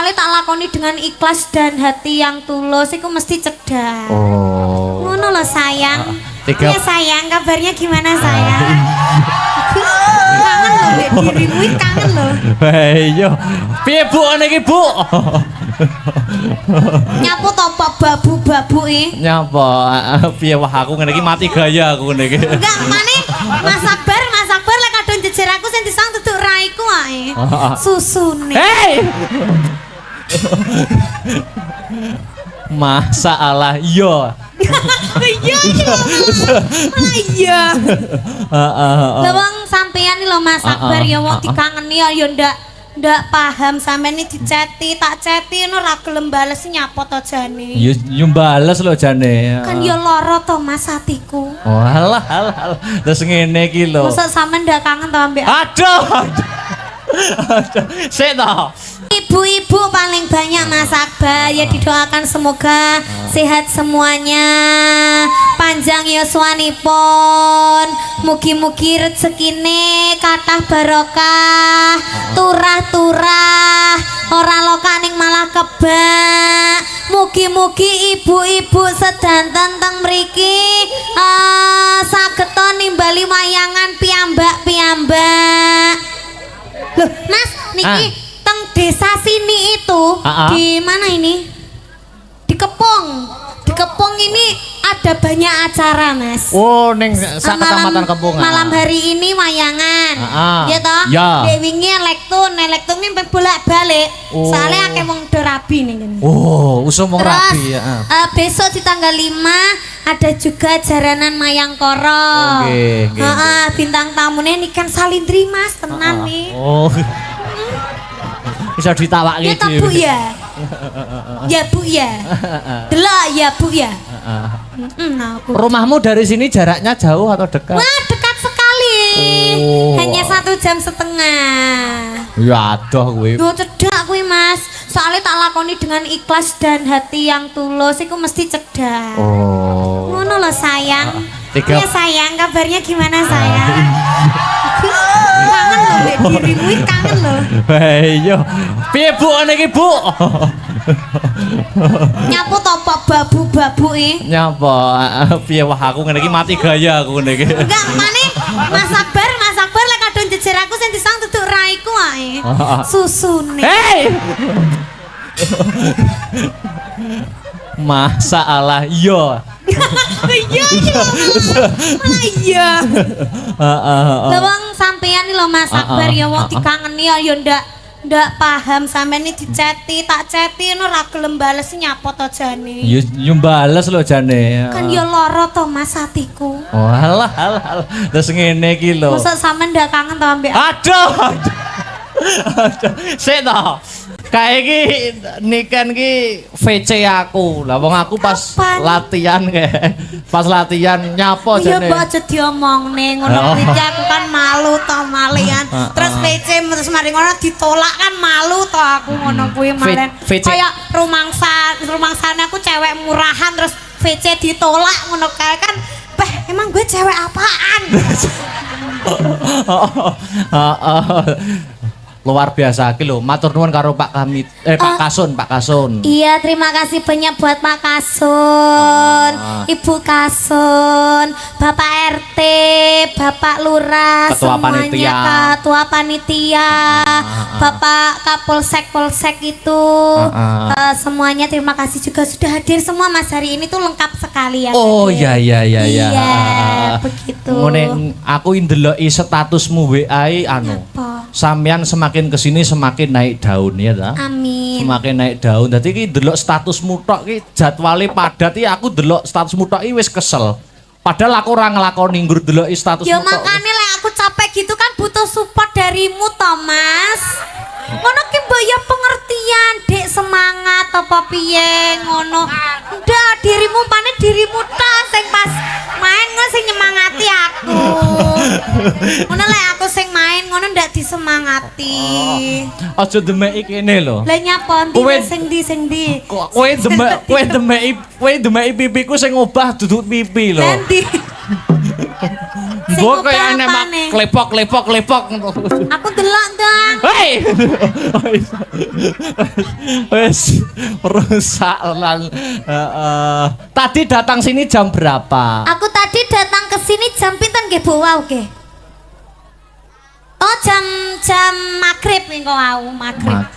soalnya tak lakoni dengan ikhlas dan hati yang tulus iku mesti cedak. Oh. Ngono loh sayang. Tiga. Ya sayang, kabarnya gimana sayang? Kangen loh mbek dirimu, kangen loh. Iya. Piye Bu niki Bu? Nyapu topo babu-babu Nyapa? Piye wah aku ngene iki mati gaya aku ngene iki. Enggak, mane Mas Akbar lek kadung jejer aku sing disang duduk raiku ae. Susune. Hei. Masalah iya. Iya. Iya. Lah wong sampean iki lho Mas Akbar ya wong dikangeni ya ndak paham sampean iki diceti tak ceti ngono ra gelem bales nyapot ajane. Ya bales lho jane. Kan ya lara to Mas atiku. Oh alah. Terus ngene iki lho. Masa sampean ndak kangen to ambek Aduh. Sik to. Ibu-ibu paling banyak Mas Akbar ya didoakan semoga sehat semuanya, panjang yuswanipun, mugi-mugi rezekine kathah barokah, turah-turah, ora lokaning malah kebak. Mugi-mugi ibu-ibu sedanten teng mriki sageta nimbali wayangan piyambak-piyambak. Loh, Mas, niki teng desa sini itu di mana ini? Di Kepung ini ada banyak acara Mas. Oh ning sak kecamatan Kepung. Malam hari ini wayangan. Ya toh? Dewingi elektun ini bolak-balik. Soalnya akeh wong do rabi ning kene. Oh, usum wong rabi ya. Besok di tanggal 5 ada juga jaranan Mayangkara. Heeh, bintang tamune nikan Salindri Mas, tenan nih. Oh. Bisa ditawake ya Bu ya. Ya Bu ya. Delok ya Bu ya. Rumahmu dari sini jaraknya jauh atau dekat? Wah, dekat sekali. Hanya 1,5 jam. Ya adoh kuwi. Yo cedak kuwi Mas. Soalnya tak lakoni dengan ikhlas dan hati yang tulus iku mesti cedak. Oh. Ngono loh sayang. Ya sayang, kabarnya gimana sayang? Kangen loh mbek dirimu, kangen loh. Iya. Piye Bu niki Bu? Nyapu topo babu-babu Nyapa? Piye wah aku ngene iki mati gaya aku ngene iki. Enggak, mane Mas Akbar lek kadung jejer aku sing disang duduk raiku ae. Susune. Hei. Masalah iya. Iya. Lah wong sampean iki lho Mas Akbar ya wong dikangeni ya ndak paham sampean iki diceti tak ceti ngono ra gelem bales nyapot ajane. Ya bales lho jane. Kan ya lara to Mas atiku. Oh alah. Terus ngene iki lho. Masa sampean ndak kangen to ambek Aduh. Sik to. Kayak iki niken ki VC aku. Lah wong aku pas latihan pas latihan nyapo jane. Ya mbok aja diomongne ngono kuwi aku kan malu to malian. Terus VC terus mari ngono ditolak kan malu to aku ngono kuwi malen. Kayak rumangsane aku cewek murahan terus VC ditolak ngono kae kan. Emang gue cewek apaan? Luar biasa iki lho. Matur nuwun karo Pak Kasun. Iya, terima kasih banyak buat Pak Kasun, Ibu Kasun, Bapak RT, Bapak Lurah, Ketua semuanya Ketua Panitia, Bapak Kapolsek itu, semuanya terima kasih juga sudah hadir semua Mas hari ini tuh lengkap sekali ya. Oh iya. Iya, begitu. Ngene aku ndeloki statusmu WA sampean semakin kesini semakin naik daun ya ta? Amin. Semakin naik daun. Dadi iki delok statusmu tok iki jadwale padat iki aku delok statusmu tok iki wis kesel. Padahal aku ora nglakoni nggur deloki statusmu tok. Ya makane lek aku capek gitu kan butuh support darimu toh, Mas. Ngono ki mbok ya pengertian, Dek, semangat apa piye ngono. Udah dirimu panen dirimu ta sing pas main ngono sing nyemangati aku. Ngono lek aku sing main ngono ndak disemangati. Aja demeki kene lho. Lah nyapa ndi sing ndi? Kowe demeki pipiku sing obah duduk pipi lho. Nanti. Mbok kaya enek mak klepok. Aku delok, Dang. Hei. Wes rusak lan tadi datang sini jam berapa? Aku tadi datang ke sini jam pinten nggih, Bu? Wau nggih. Oh, jam maghrib engko wau, maghrib.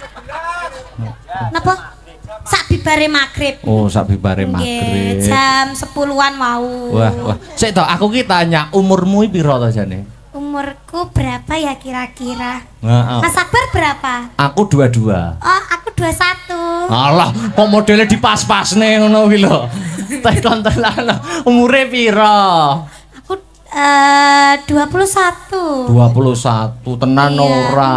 Napa? Sak bibare maghrib. Oh, sak bibare Nggih, maghrib. jam 10-an wau. Wah. Sik to, aku ki tanya, umurmu piro to jane? Umurku berapa ya kira-kira? Heeh. Mas Akbar berapa? Aku 22. Oh, aku 21. Alah, kok modelnya dipas-pasne ngono kuwi lho. Tekon tenan. Umure piro? Aku 21. 21 tenan ora.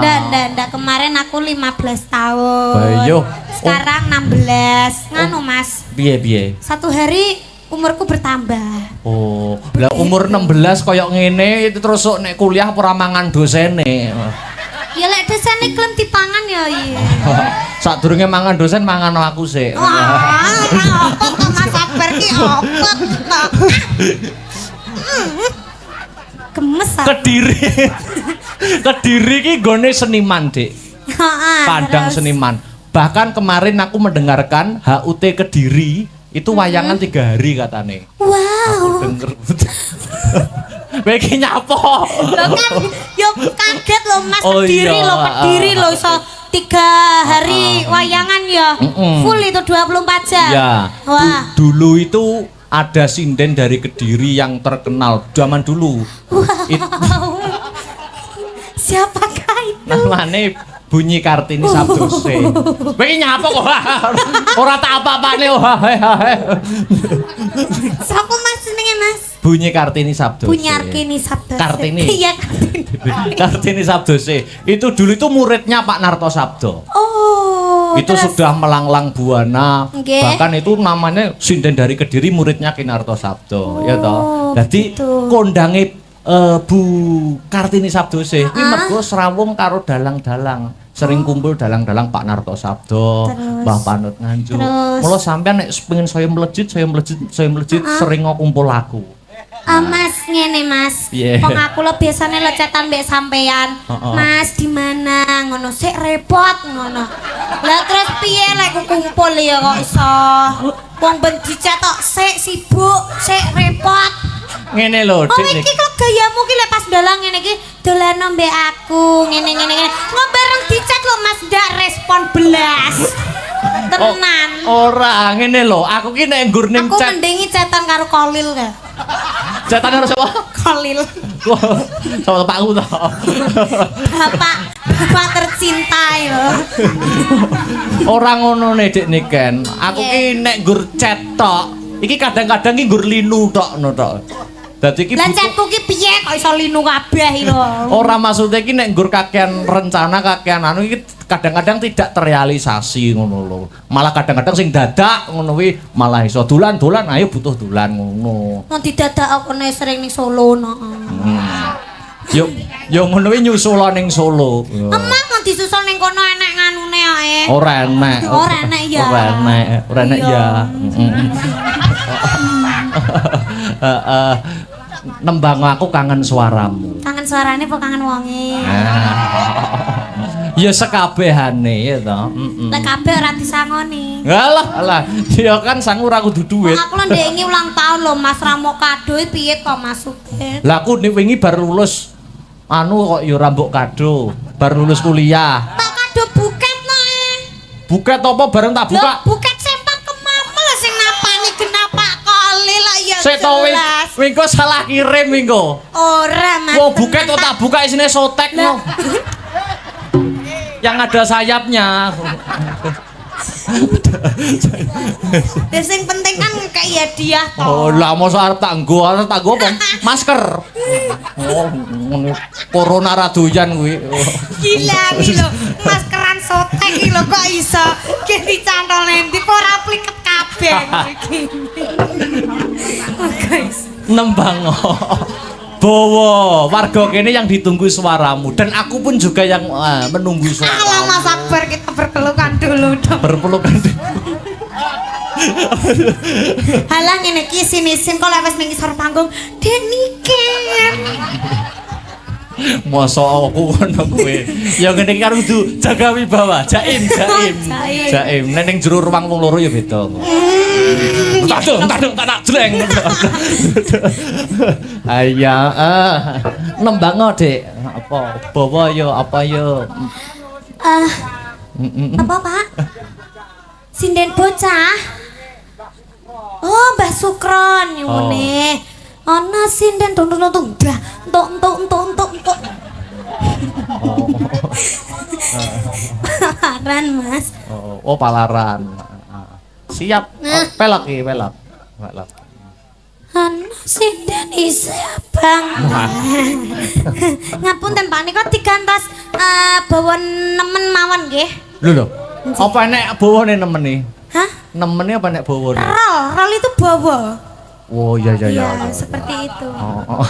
Ndak kemarin aku 15 tahun. Bayo. Sekarang 16. Nganu Mas. Piye? Satu hari umurku bertambah. Oh, lah umur 16 koyok ngene itu terus sok nek kuliah ora mangan dosene. Ya lek dosene klem dipangan ya iya. Sadurunge mangan dosen mangan aku sik. Wah, apa to Mas Akbar ki apa to? Gemes aku. Kediri ki gone seniman, Dik. Heeh. Padang terus. seniman. Bahkan kemarin aku mendengarkan HUT Kediri itu wayangan 3 hari katane. Wow. Denger. Bagi nyapo. Lo kan yo kaget lo Mas Oh, Kediri iya. lo Kediri lo iso 3 hari wayangan ya. Full itu 24 jam. Ya. Wah. Dulu itu ada sinden dari Kediri yang terkenal zaman dulu. Wow. Siapakah itu? Namanya Bunyi Kartini Sabdose. Kowe nyapa kok? Ora tak apa-apane. Siapa Mas jenenge Mas? Bunyi Kartini Sabdose. Bunyi Kartini Sabdose. Kartini. Iya Kartini. Kartini Sabdose. Itu dulu itu muridnya Pak Narto Sabdo. Oh. Itu terus? sudah melanglang buana. Nggih. Bahkan itu namanya sinden dari Kediri muridnya Ki Narto Sabdo, ya toh. Jadi gitu. kondange Bu Kartini Sabdose kuwi mergo srawung karo dalang-dalang. Sering kumpul dalang-dalang Pak Narto Sabdo, Terus? Mbah Panut Nganjuk. Terus? Mula sampean nek pengen saya melejit sering kumpul aku. Mas ngene Mas. Piye? Wong aku lo biasane lecetan mbek sampean. Heeh. Mas di mana ngono sik repot ngono. Lah terus piye lek ku kumpul ya kok iso. Wong ben dicetok sik sibuk, sik repot. Ngene lho, Oh Dik. iki kok gayamu ki lek pas dalang ngene iki dolan mbek aku ngene. Ngomong bareng dicek lo Mas ndak respon belas. Tenan. Ora, ngene lho, aku ki nek nggur ning Aku chat. mendingi chatan karo Kolil ka. Chatan karo sapa? Kolil. Sama bapakku to. Bapak tercinta ya. Ora ngono nek Dik Niken. Aku ki nek nggur chat tok, iki kadang-kadang ki nggur linu tok ngono tok. Dadi ki Lah chatku ki piye kok iso linu kabeh lho. ora maksudnya ki nek nggur kakean rencana kakean anu iki kadang-kadang tidak terrealisasi ngono lho. Malah kadang-kadang sing dadak ngono kuwi malah iso dolan-dolan ayo butuh dolan ngono. Nanti dadak aku nek sering ning Solo no. Yo ngono kuwi nyusul ning Solo. Emang nanti susul ning kono enek nganune ae. Ora enek. Ora enek ya. Ora enek ya. Nembang aku kangen suaramu. Kangen suarane apa kangen wonge? Ya sekabehane ya to. Lek kabeh ora disangoni. Alah, ya kan sang ora kudu duit. Wong aku lho ndek iki ulang tahun lho Mas Ramo kado piye to Mas Sugeng? Lah aku nih wingi bar lulus anu kok ya rambuk kado, bar lulus kuliah. Tak kado buket no Buket apa bareng tak buka? Lho buket sempak kemamel sing napani genap Pak Kolil lah ya. Sik to wingko salah kirim wingko. Ora Mas. Wah buket kok tak buka isine sotek no. Yang ada sayapnya. Ya sing penting kan kayak hadiah to. Oh, lah mosok arep tak nggo apa? Masker. Oh, ngono. Corona ra doyan kuwi. Gila iki lho, maskeran sotek iki lho kok iso ki dicantol endi ora pliket kabeh iki. Guys, Nembang. Bowo, warga kene yang ditunggu suaramu dan aku pun juga yang menunggu suaramu. alah Mas Akbar kita berpelukan dulu dong. Berpelukan. Halah ngene iki sini sim kok lek wis ning isor panggung Dek Niken. Mosok aku ngono kowe. Ya ngene iki karo kudu jaga wibawa, jaim. Nek ning jero ruang wong loro ya beda. Tak jleng. Aya, nembang Dik. Apa? Bawa yo apa yo? Apa Pak? Sinden bocah. Oh, Mbah Sukron ngene. Ana sinden tung. Palaran, Mas. Oh, palaran. Siap. Pelok. Ana sinden isabang. Ngapunten Pak nika digantos bawa nemen mawon nggih. Lho. Apa nek bawane nemen iki? Hah? Nemene apa nek bawane? Rol itu bawa. Oh iya. Seperti itu. Oh.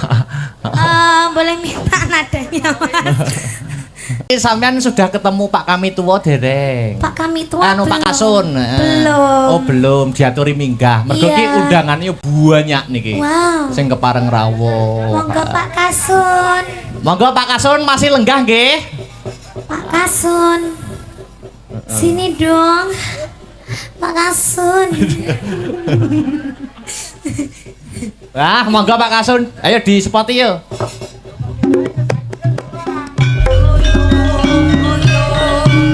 Boleh minta nadanya, Mas. Sampean sudah ketemu Pak Kami Tuwa dereng? Pak Kami Tuwa. Pak Kasun. Belum. Oh, belum diaturi minggah. Mergo ki undangannya banyak niki. Wow. Sing kepareng rawuh. Monggo Pak Kasun. Monggo Pak Kasun masih lenggah nggih? Pak Kasun. Sini dong. Pak Kasun. Wah, monggo Pak Kasun. Ayo di spoti yuk.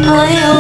Ayo.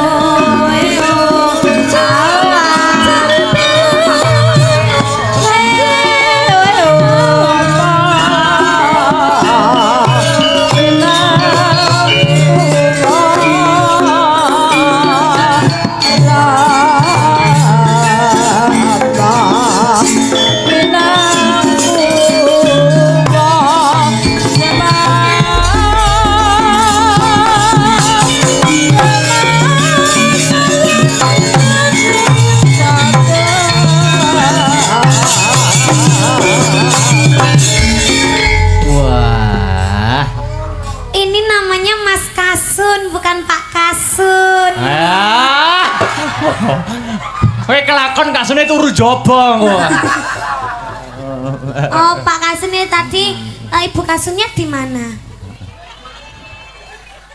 Kowe kelakon kasune turu jaba kok. Oh, Pak Kasunnya tadi Ibu Kasunnya di mana?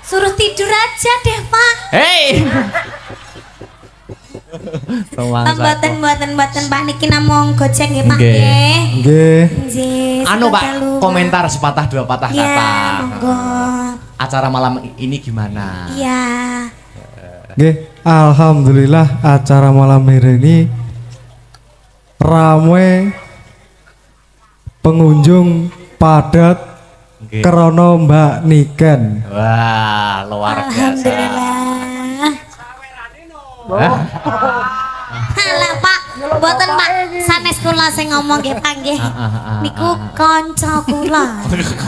Suruh tidur aja deh, Pak. Hei. Mboten Pak niki namung gojek nggih, Pak nggih. Nggih. Anu Pak, komentar sepatah dua patah ya, kata. Monggo. Acara malam ini gimana? Iya. Nggih, alhamdulillah acara malam hari ini ramai, pengunjung padat krana Mbak Niken. Wah, luar biasa. Alhamdulillah. Halah Pak, mboten Pak, sanes kula sing ngomong nggih Pak nggih. Niku kanca kula.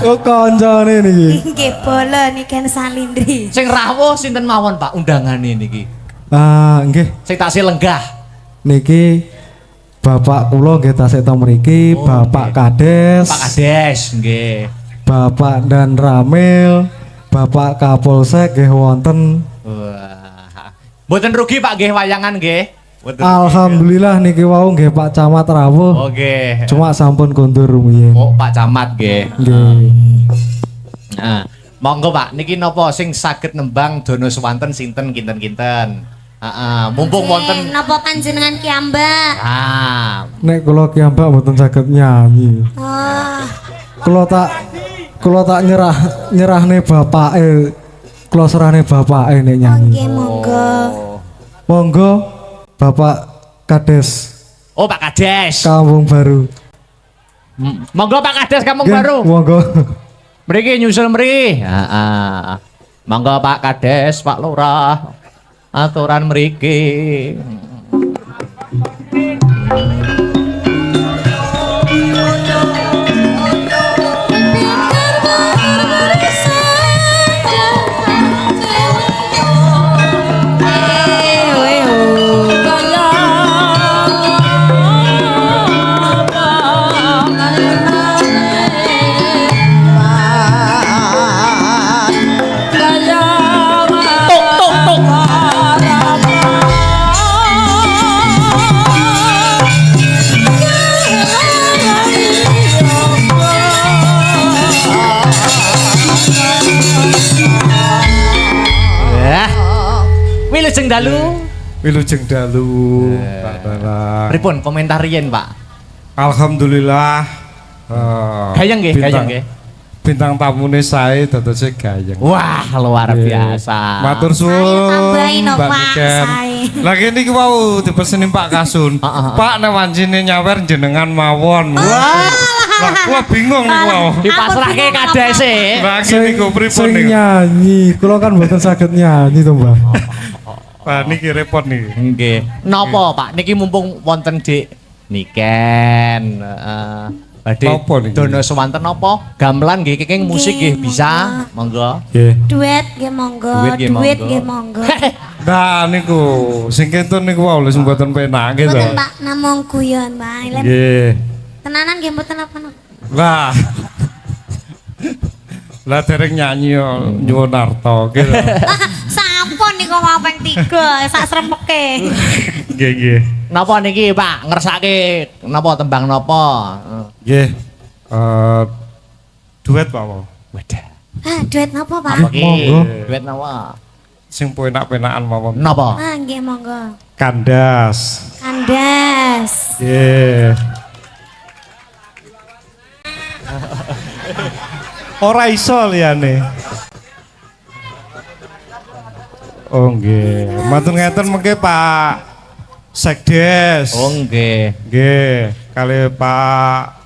Oh, kancane niki. Nggih, bola Niken Salindri. Sing rawuh sinten mawon Pak undangane niki? Nggih. Sing tasih lenggah. Niki bapak kula nggih tasih teng mriki, Bapak Kades. Pak Kades nggih. Bapak dan Ramil, Bapak Kapolsek nggih wonten. Wah. Mboten rugi Pak nggih wayangan nggih. Alhamdulillah niki wau nggih Pak Camat rawuh. Oke. Cuma sampun kondur rumiyin. Oh, Pak Camat nggih. Nggih. Nah, monggo Pak, niki napa sing saged nembang dono swanten sinten kinten-kinten. Mumpung wonten napa panjenengan ki Mbak? Nek kula ki Mbak mboten saged nyanyi. Oh. Kula tak nyerahne bapake. Kula serahne bapake nek nyanyi. Nggih, monggo. Monggo Bapak Kades. Oh, Pak Kades. Kampung Baru. Monggo Pak Kades Kampung Nggih, Baru. Monggo. Mriki nyusul mriki. Monggo Pak Kades, Pak Lurah. Aturan mriki. Wilujeng dalu. Wilujeng dalu. Pripun komentar riyen, Pak? Alhamdulillah. Gayeng nggih, gayeng nggih. Bintang tamune sae dadose gayeng. Wah, luar biasa. Matur Saya suwun. tambahin no, Mbak Pak, Niken. saya. Lagi niki wau dipeseni Pak Kasun. Pak nek wancine nyawer jenengan mawon. Wah. Lah kula bingung niku wau. Dipasrahke kadese. Lagi niku pripun Sing niku? nyanyi, kula kan mboten saged nyanyi to, Mbah. Pak niki repot niki. Nggih. Napa, Pak? Niki mumpung wonten Dik Niken, badhe Napa niki? dono sewanten napa? Gamelan nggih kenging musik nggih bisa. Monggo. Nggih. Duet nggih monggo, Duet nggih duet monggo. nggih monggo. Nah niku sing kentun niku wau lho sing mboten penak gitu. Mboten Pak namung guyon, Pak. Lem Nggih. tenanan nggih mboten apa-apa. Lah. Lah dereng nyanyi yo nyuwun arta gitu. Sampun niku mau ping 3 sak srempeke. Nggih nggih. Napa niki, Pak? Ngersake napa tembang napa? Nggih. Duet Pak wau. Wadah. Ah, duet napa, Pak? Apa ki? Monggo. Duet napa? Sing penak-penakan mawon. Napa? Ah, nggih monggo. Kandas. Kandas. Nggih. Ora iso liyane. Oh nggih. Matur ngeten mengke Pak Sekdes. Oh nggih. Nggih, kali Pak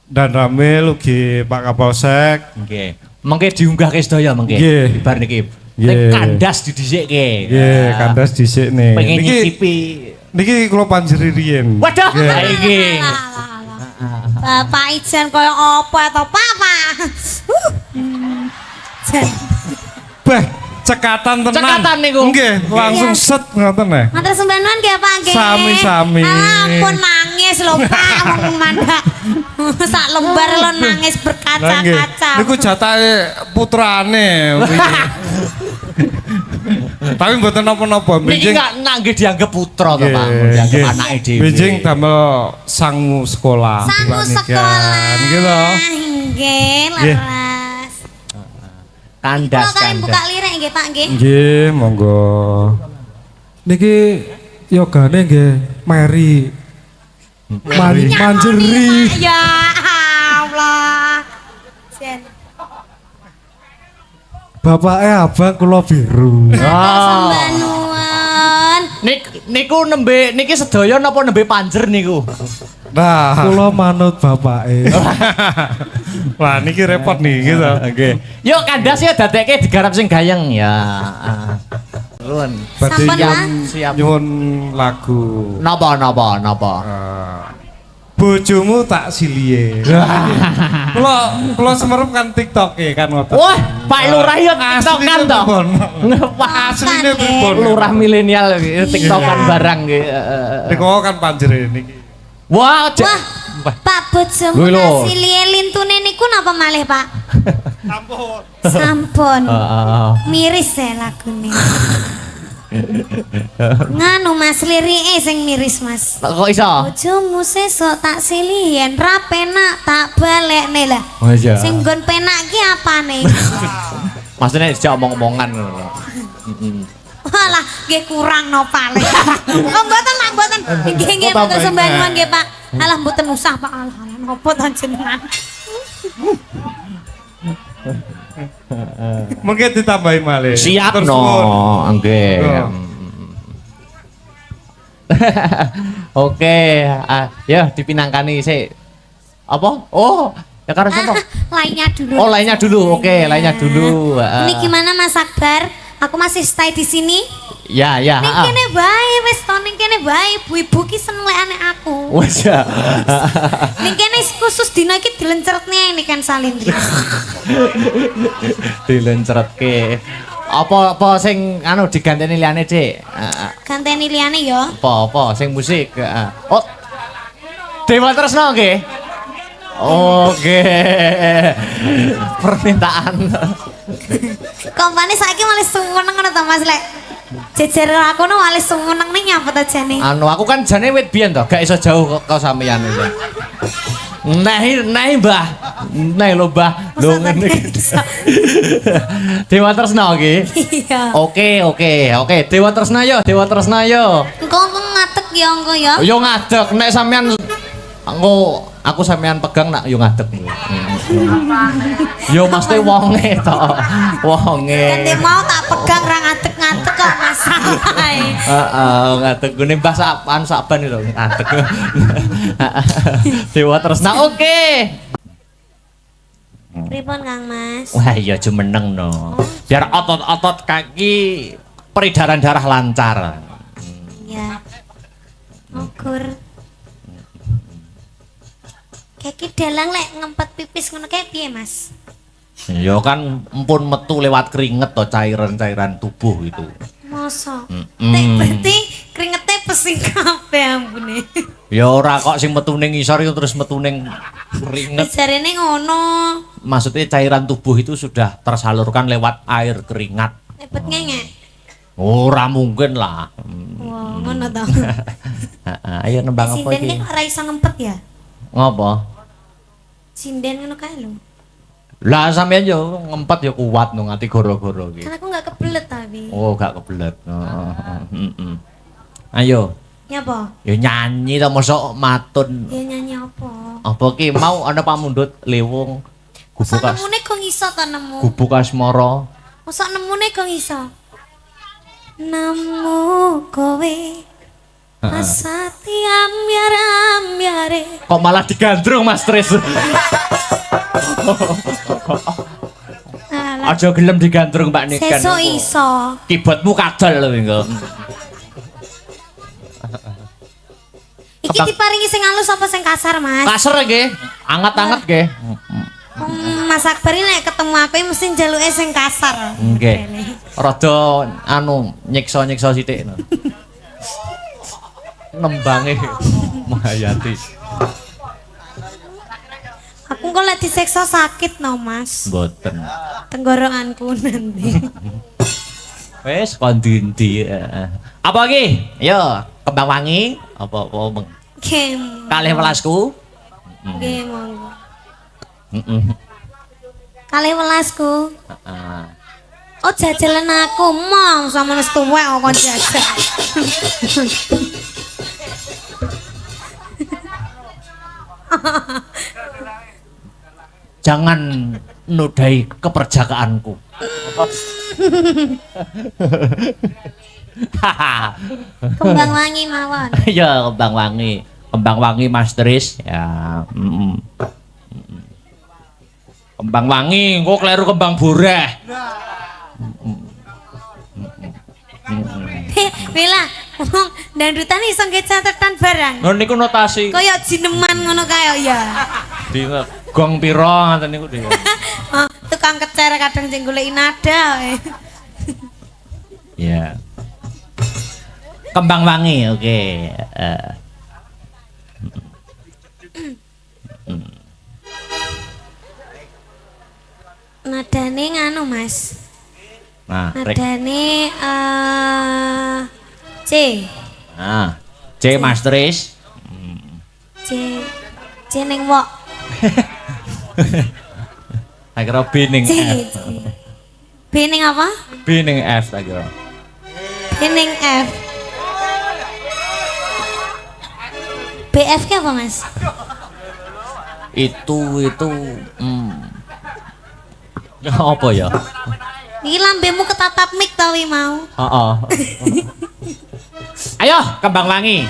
Dan Ramil ugi Pak Kapolsek. Nggih. Mengke diunggahke sedaya mengke. Nggih. Bar niki. Nggih. Nek kandas didhisikke. Nggih, kandas dhisik nih. Pengen Niki nyicipi. niki kula panjeri riyen. Waduh, Nggih. ha iki. Bapak ijen kaya apa to, Papa? Jen. Beh, cekatan tenan. Cekatan niku. Nggih, langsung Iya. set ngoten neh. Matur sembanuan nggih, Pak nggih. Sami-sami. Ampun nangis lho, Pak, wong mandak. Sak lembar lho nangis Lah nggih, berkaca-kaca. niku jatahe putrane. Tapi mboten napa-napa, Niki benjing. nak nggih dianggap putra to, Pak. Dianggap anake dhewe. Benjing damel sangu sekolah. Sangu Pak Niken. sekolah. Nggih lho. Nggih, Nggih. leres. Kandas, Kula kalian buka kandas. lirik nggih, Pak nggih. Nggih, monggo. Niki yogane nggih Mary. Manjeri. Ya Allah. Jen. Bapaknya abang kula biru. Ah. Sembanuan. Niku nembe niki sedaya napa nembe panjer niku? Nah, Kula manut bapaknya. wah niki repot nih gitu. Nggih. Yuk kandas ya dadekke digarap sing gayeng ya. Nuwun. Badhe Sampun, Pak. Siap. nyuwun lagu. Napa? Bojomu tak silie. Kula semerep kan TikTok kan ngoten. Wah, Pak Lurah ya tiktokan to. Wah, Asline Kan, pripun? Lurah milenial tiktokan barang nggih. Niku kan panjere niki. Wah, Wah, Pak bojomu Lho, lho. kasih lintune niku napa malih, Pak? Sampun. Sampun. Miris ya lagune. Nganu Mas lirike sing miris, Mas. Kok iso? Bojomu sesuk tak silihen ra penak tak balekne lah. Oh iya. Sing nggon penak ki apane? Maksudnya dijak omong-omongan ngono. Walah, nggih kurang no pale. Oh, mboten Pak, mboten. Nggih, mboten sembahyang nggih, Pak. Alah mboten usah, Pak. Alah, napa to jenengan? Mungkin ditambahi malih. Siap Terus no, nuwun. nggih. Oh. Oke, ya dipinangkani sik. Apa? Oh, ya karo sono. Lainnya dulu. Oh, lainnya dulu. Oke, lainnya dulu. Ini gimana Mas Akbar? Aku masih stay di sini. Ya, ya, Ning kene bae wis to, ning kene bae ibu-ibu ki seneng lek anek aku. Wes ya. Ning kene khusus dina iki dilencertne ini kan salindri. Dilencretke. Apa sing anu diganteni liyane, Dik? Ganteni liyane ya. Apa sing musik? Oh. Dewa Tresno nggih. Oke. Permintaan. Kompane saiki malah sumeneng ngono to Mas lek. Jejer aku no malah sumeneng ning nyapa to jane. Anu aku kan jane wit biyen to, gak iso jauh kok sampeyan iki. Nah, Mbah. Nah lho Mbah, lho Masa ngene. tak iso? Dewa Tresna iki. Iya. Oke. Dewa Tresna yo. Engko ngatek ya engko ya. Yo ngadeg nek sampean engko aku sampean pegang nak yo ngadeg. Yo mesti wonge to. Wonge. Ganti mau tak pegang ra ngadeg-ngadeg kok masalahe. Heeh, ngadeg gune Mbah saban lho ngadeg. Dewa Tresna oke. Pripun Kang Mas? Wah iya jumeneng no. Biar otot-otot kaki peredaran darah lancar. Ya. Ukur. Kaki dalang lek ngempet pipis ngono kae piye, Mas? Ya kan empun metu lewat keringet to cairan-cairan tubuh itu. Masa? Nek berarti keringetnya pesing kabeh ambune. Ya ora kok sing metu ning ngisor itu terus metu ning keringet. Jarene ngono. Maksudnya cairan tubuh itu sudah tersalurkan lewat air keringat. Lepet ngengek. Ora mungkin lah. Wah, ngono to. Ayo nembang apa Sinden iki? kok ora iso ngempet ya? Ngopo? Sinden ngono kae lho. Lah sampean yo ngempet yo kuat no ngati goro-goro iki. Kan aku enggak kebelet tapi. Oh, gak kebelet. Ayo. Nyapa? Ya nyanyi to mosok matun. Ya nyanyi apa? Apa ki mau ana pamundhut lewung Masa gubuk nemune kok iso ta nemu? gubuk asmara. Masa nemune kok iso? Nemu kowe asati ambyare. Kok malah digandrung Mas Tris. Alah, Aja gelem digandrung Mbak Niken. sesuk iso. Kibotmu kadal lho engko. Iki diparingi sing halus apa sing kasar, Mas? Kasar nggih, anget-anget nggih. Mas Akbar ini nek ketemu aku mesti njaluke sing kasar. Nggih. Rada anu nyiksa-nyiksa sithik. Nembange Mahayati. Aku kok lek diseksa sakit no, Mas. Mboten. Tenggorokanku nanti. Wes kon ndi. Apa iki? Yo, kembang wangi apa Game. kalih welasku. Game monggo. Heeh. Kalih welasku. Heeh. Oh jajalan aku mau sama wis tuwek kok kon jajal. Jangan nodai keperjakaanku. Kembang wangi mawon. Ya kembang wangi Mas Tris ya. Kembang wangi, engko kleru kembang boreh. Bella, wong dandutan iso nggih catetan barang. Lho niku notasi. Kaya jineman ngono kae ya. Di gong pira ngoten niku dhewe. Oh, tukang kecer kadang sing goleki nada wae. Ya. Kembang wangi, oke. Nadane nganu, Mas. Nah, rek. Nadane C. Nah, C Mas Tris. C. C ning wok. Tak kira B ning C. F. B ning apa? B ning F tak kira. B ning F. BF ke apa, Mas? Itu ya apa ya? Iki lambemu ketatap mik ta wi mau. Heeh. Ayo kembang wangi.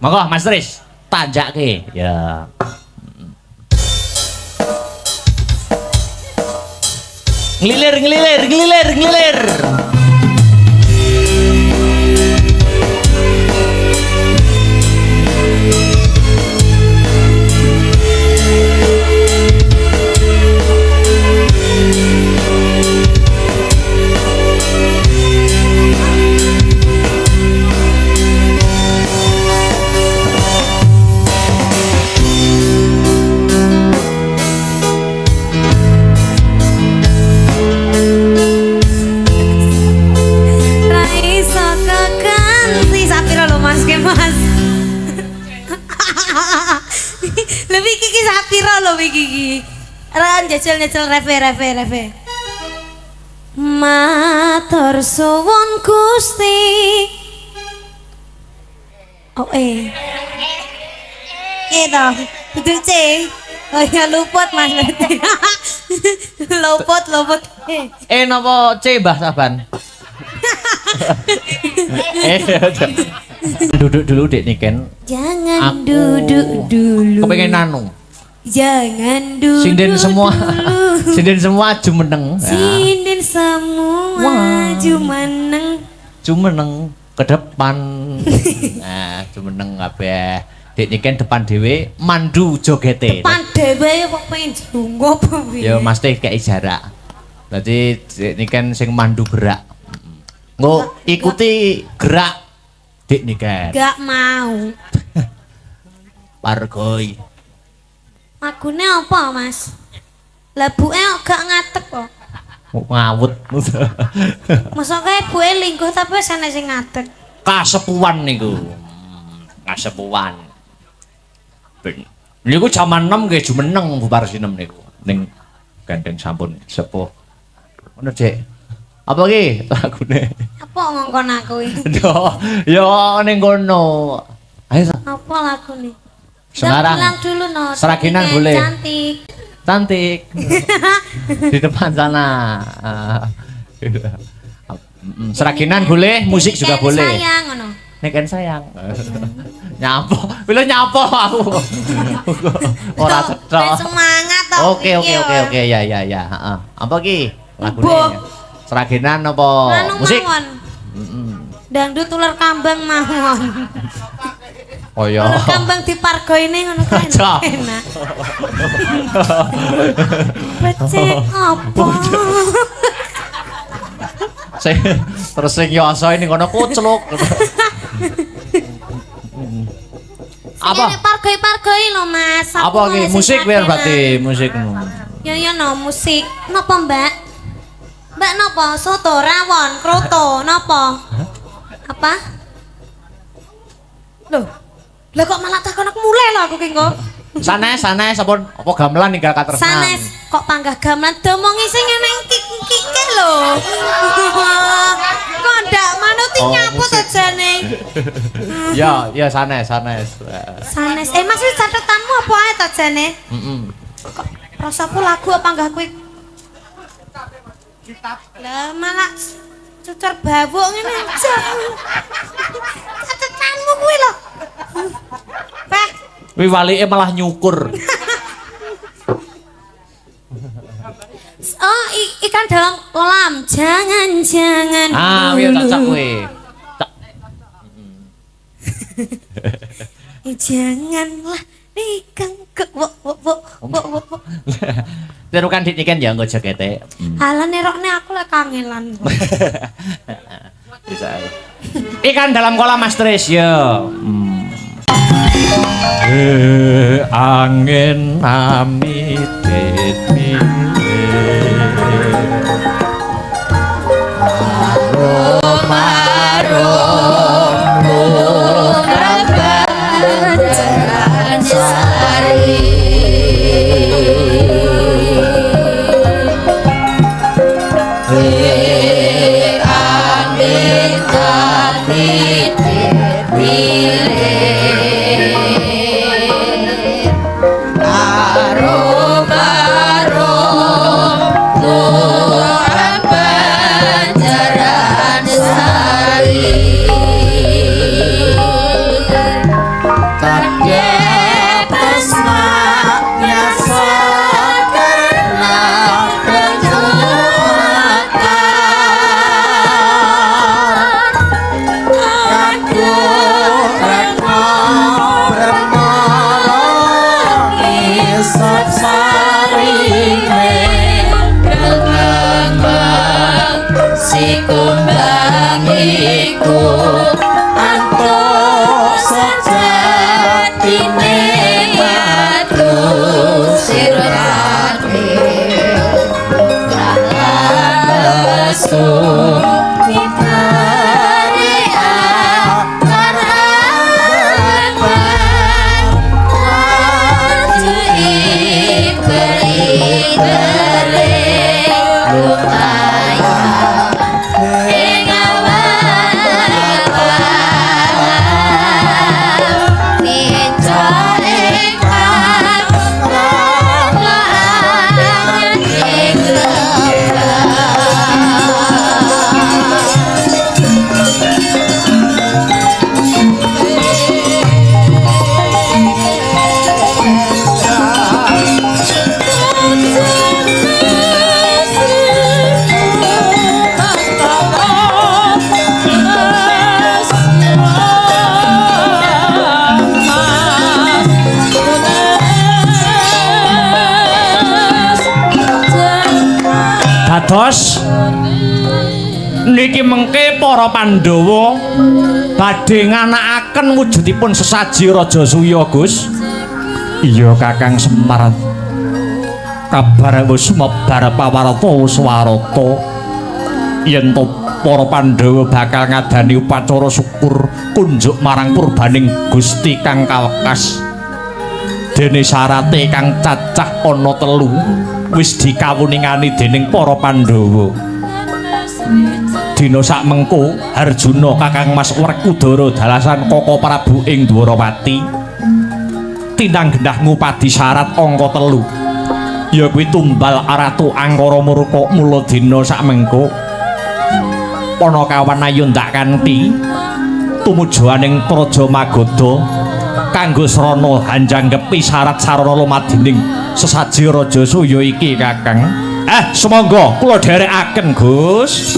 Monggo Mas Tris, tanjake. Ya. Ngelilir. Raiso keganti sapiro lo Mas ke Mas. Lebih kiki sapiro lo iki. Ran jajal reve. Matur suwun Gusti. Oh Gitu. Itu C. Oh ya luput Mas berarti. luput. Napa C Mbah Saban? Duduk dulu Dek Niken. Jangan duduk dulu. Kepengen nanu. Jangan duduk. Sinden semua jumeneng. Sinden semua jumeneng ke depan. Nah, jumeneng kabeh. Dek Niken depan dhewe mandu jogete. Depan dhewe kok pengen junggo apa piye? Ya mesti kei jarak. Dadi Dek Niken sing mandu gerak. Nggo ikuti gerak Dek Niken. Gak mau. Pargoi. Lagune apa, Mas? Labuke kok gak ngatek kok. Ngawut. Masa kae buke lingkuh tapi wis ana sing ngatek. Kasepuan niku. Kasepuan. Niku jaman 6 nggih jumeneng bubar sinem niku. Ning gandeng sampun sepuh. Ngono, Cek. Apa ki lagune? Apa ngongkon aku iki? Yo ning kono. Ayo. Apa lagune? Semarang. Bilang dulu no. Seraginan boleh. Cantik. Di depan sana. Seraginan boleh, musik juga boleh. Sayang ngono. Niken sayang. Nyapo, bilo nyapo aku. Ora cetha. Semangat to. Oke, ya. Heeh. Apa ki lagune? Seraginan apa musik? Dangdut ular kambang mawon. Oh iya. Ular kambang dipargoine ngono kan enak. Becek apa? Terus sing yoso ini ngono kucluk. Apa? Ini pargoi lho Mas. Apa ki musik biar berarti musik no. Ya no musik. Napa Mbak? Mbak napa? Soto, rawon, kroto, napa? Apa? Loh. Lah kok malah takon aku mulai lho aku ki kok. Sanes sampun apa gamelan ninggal katresnan. Sanes kok panggah gamelan domongi sing eneng kike lho. Kok ndak manuti nyapu to jane. Ya sanes. Sanes. Mas wis catetanmu apa ae to jane? Heeh. Kok rasaku lagu apa panggah kuwi? Lah malah cucur bawuk ngene aja. Catetanmu kuwi lho. Peh. Kuwi walike malah nyukur. Oh, ikan dalam kolam. Jangan. Iya cocok kuwi. Janganlah ikan ke wo. Terukan Dik Niken ya nggo jogete. Halah nerokne aku lek kangelan. Bisa. Ikan dalam kolam Mas Tris ya. Angin amit Bos. Niki mengke para Pandhawa badhe nganakaken wujudipun sesaji Raja Suya, Gus. Iya Kakang Semar. Kabar wis sumebar pawarta swarata yen to para Pandhawa bakal ngadani upacara syukur kunjuk marang purbaning Gusti kang kawekas. Dene syarate kang cacah ana 3 wis dikawuningani dening para Pandhawa. Dina sak mengko Harjuna Kakang Mas Werkudara dalasan Kaka Prabu ing Dwarawati tinang gendah ngupadi syarat angka 3 ya kuwi tumbal Ratu Angkara Murka. Mula dina sak mengko Panakawan ayo ndak kanthi tumujuaning Praja Magoda kanggo srana hanjanggepi syarat sarana lumadining sesaji Raja Suya iki Kakang. Semangga kula dherekaken Gus.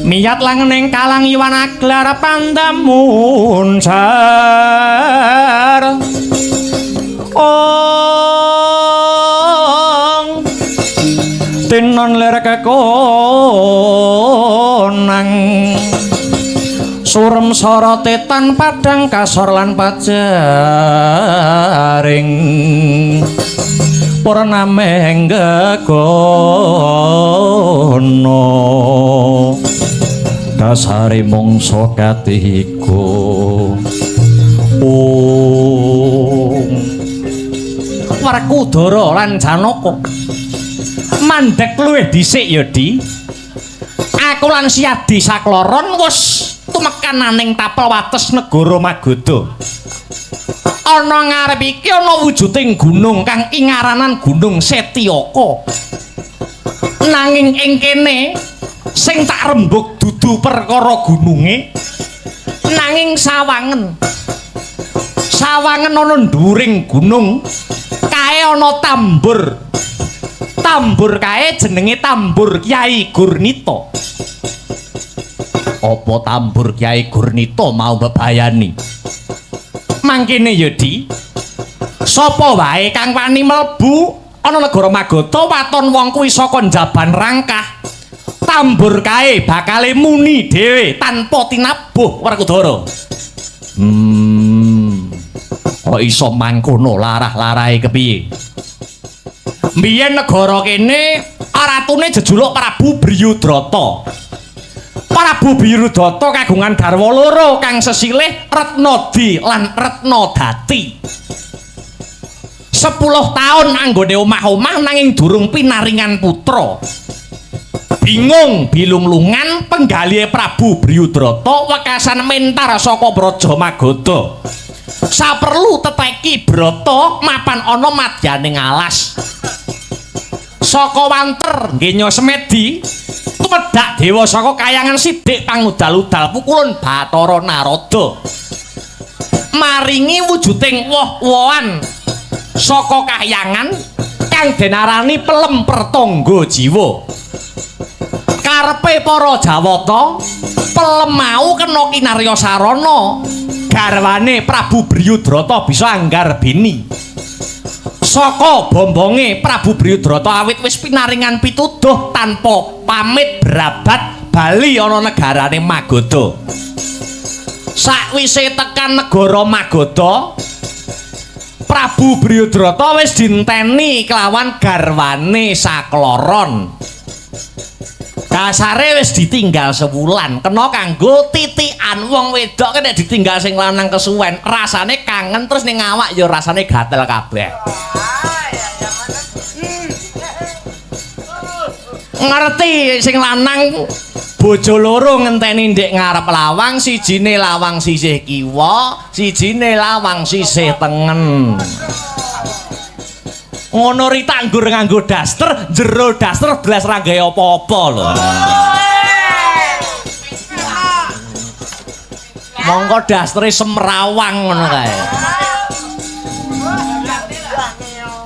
Miyat langening kalang iwan aglar pandamun sar tinon lir kekonang surem sorote tan padang kasor lan pajaring purnameng gegono dasare mangsa katiga. Werkudara lan Janaka mandhek luwih dhisik ya Di. Aku lan Siadi sakloron wis tumekananing tapel wates negara Magoda. Ana ngarep iki ana wujuding gunung kang ingaranan Gunung Setyaka. Nanging ing kene sing tak rembug dudu perkara gununge nanging sawangen ana dhuwuring gunung kae ana tambur kae jenenge tambur Kyai Gurnita. Apa tambur Kyai Gurnita mau bebayani mangkene ya Di, sapa wae kang wani mlebu ana negara Magoda waton wong kuwi saka njaban rangkah tambur kae bakale muni dhewe tanpa tinabuh Werkudara. Kok iso mangkono larah-larahe kepiye? Mbiyen negara kene ratune jejuluk Prabu Bryudrata. Prabu Bryudrata kagungan garwa loro kang sesilih Retnadi lan Retnadati. 10 tahun anggone omah-omah nanging durung pinaringan putra. Bingung bilung-lungan penggalihe Prabu Bryudrata wekasan mentar saka Praja Magadha. Saperlu teteki Brata mapan ana madyaning alas. Saka wanter nggenya semedi tumedhak dewa saka kayangan Sidik pangudal-udal pukulun Bathara Narada. Maringi wujuding woh-wohan saka kahyangan kang denarani pelem pertangga jiwa. Karepe para Jawata pelem mau kena kinarya sarana garwane Prabu Bryudrata bisa anggarbini. Saka bombonge Prabu Bryudrata awit wis pinaringan pituduh tanpa pamit berabat bali ana negarane Magadha. Sakwise tekan negara Magadha, Prabu Bryudrata wis dinteni kelawan garwane sakloron. Kasare wis ditinggal sewulan, kena kanggo titikan wong wedok nek ditinggal sing lanang kesuwen, rasane kangen terus ning awak ya rasane gatel kabeh. Ngerti sing lanang bojo loro ngenteni ndek ngarep lawang, sijine lawang sisih kiwa, sijine lawang sisih tengen. Ngono ri tanggur nganggo daster, jero daster blas ra gawe apa-apa lho. Monggo dastere semrawang ngono kae.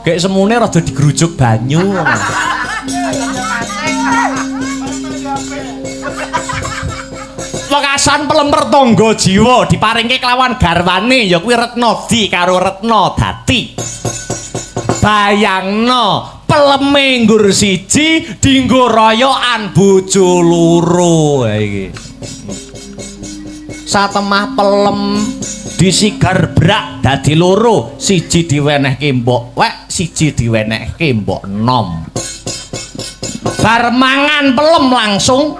Kayak semune rada digrujuk banyu. Wekasan pelem pertangga jiwa diparingke kelawan garwane ya kuwi Retnadi karo Retnadati. Bayangno peleme nggur siji dinggo royokan bojo loro iki. Satemah pelem disigar brak dadi loro, siji diwenehke mbok wek, siji diwenehke mbok nom. Bar mangan pelem langsung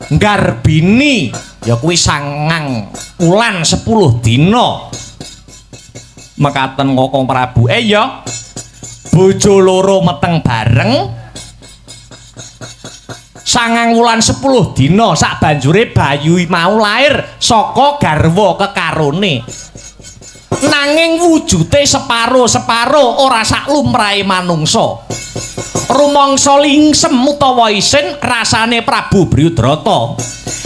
nggarbini ya kuwi 9 wulan 10 dina. Mekaten Kakang Prabu ya bojo loro meteng bareng 9 wulan 10 dina sak banjure bayu mau lair saka garwa kekarone. Nanging wujute separo-separo ora sak lumrahe manungsa. Rumangsa lingsem utawa isin rasane Prabu Bryudrata.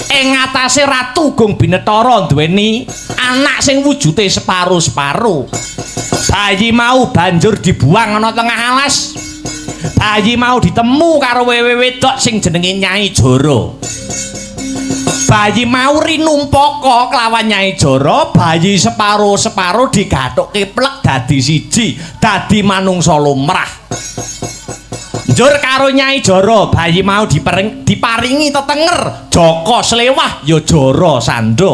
Ing ngatasé Ratu Gung Binetara duweni anak sing wujute separo-separo. Bayi mau banjur dibuang ana tengah alas. Bayi mau ditemu karo wewe wedok sing jenenge Nyai Jara. Bayi mau rinumpaka kelawan Nyai Jara, bayi separo-separo digathukke plek dadi siji, dadi manungsa lumrah. Njur karo Nyai Jara, bayi mau diparingi tetenger Jaka Slewah ya Jara Sandha.